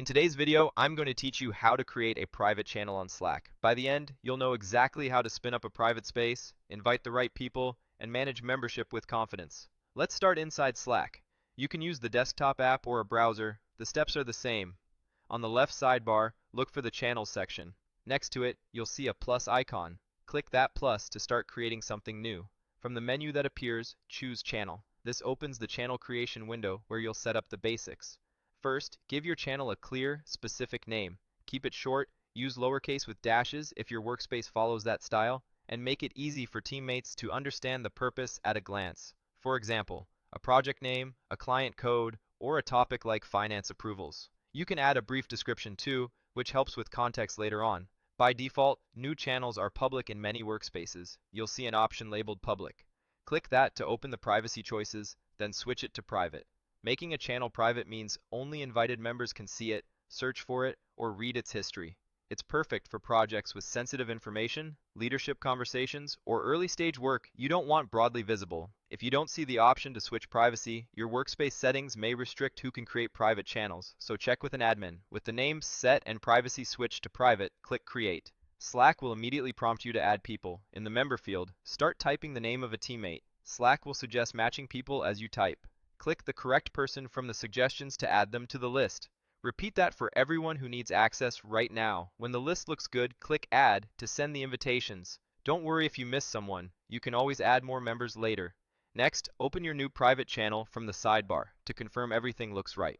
In today's video, I'm going to teach you how to create a private channel on Slack. By the end, you'll know exactly how to spin up a private space, invite the right people, and manage membership with confidence. Let's start inside Slack. You can use the desktop app or a browser. The steps are the same. On the left sidebar, look for the Channels section. Next to it, you'll see a plus icon. Click that plus to start creating something new. From the menu that appears, choose Channel. This opens the channel creation window where you'll set up the basics. First, give your channel a clear, specific name. Keep it short, use lowercase with dashes if your workspace follows that style, and make it easy for teammates to understand the purpose at a glance. For example, a project name, a client code, or a topic like finance approvals. You can add a brief description too, which helps with context later on. By default, new channels are public in many workspaces. You'll see an option labeled Public. Click that to open the privacy choices, then switch it to Private. Making a channel private means only invited members can see it, search for it, or read its history. It's perfect for projects with sensitive information, leadership conversations, or early stage work you don't want broadly visible. If you don't see the option to switch privacy, your workspace settings may restrict who can create private channels, so check with an admin. With the name set and privacy switched to private, click Create. Slack will immediately prompt you to add people. In the member field, start typing the name of a teammate. Slack will suggest matching people as you type. Click the correct person from the suggestions to add them to the list. Repeat that for everyone who needs access right now. When the list looks good, click Add to send the invitations. Don't worry if you miss someone. You can always add more members later. Next, open your new private channel from the sidebar to confirm everything looks right.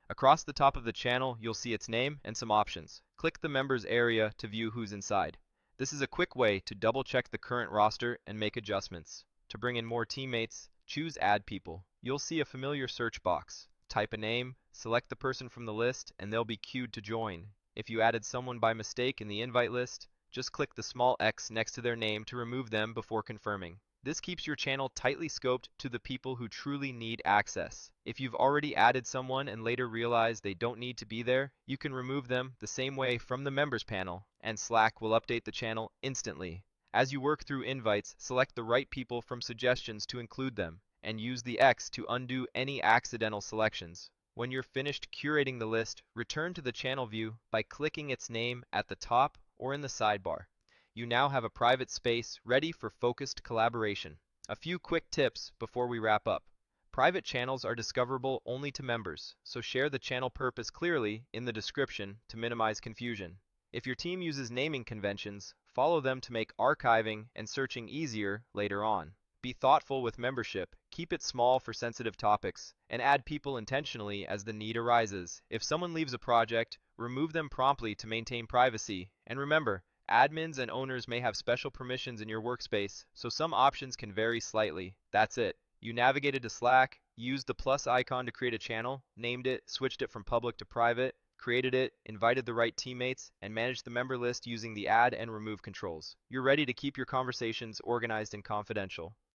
Across the top of the channel, you'll see its name and some options. Click the members area to view who's inside. This is a quick way to double-check the current roster and make adjustments. To bring in more teammates, choose Add People. You'll see a familiar search box. Type a name, select the person from the list, and they'll be queued to join. If you added someone by mistake in the invite list, just click the small X next to their name to remove them before confirming. This keeps your channel tightly scoped to the people who truly need access. If you've already added someone and later realize they don't need to be there, you can remove them the same way from the members panel, and Slack will update the channel instantly. As you work through invites, select the right people from suggestions to include them, and use the X to undo any accidental selections. When you're finished curating the list, return to the channel view by clicking its name at the top or in the sidebar. You now have a private space ready for focused collaboration. A few quick tips before we wrap up. Private channels are discoverable only to members, so share the channel purpose clearly in the description to minimize confusion. If your team uses naming conventions, follow them to make archiving and searching easier later on. Be thoughtful with membership, keep it small for sensitive topics, and add people intentionally as the need arises. If someone leaves a project, remove them promptly to maintain privacy. And remember, admins and owners may have special permissions in your workspace, so some options can vary slightly. That's it. You navigated to Slack, used the plus icon to create a channel, named it, switched it from public to private, created it, invited the right teammates, and managed the member list using the add and remove controls. You're ready to keep your conversations organized and confidential.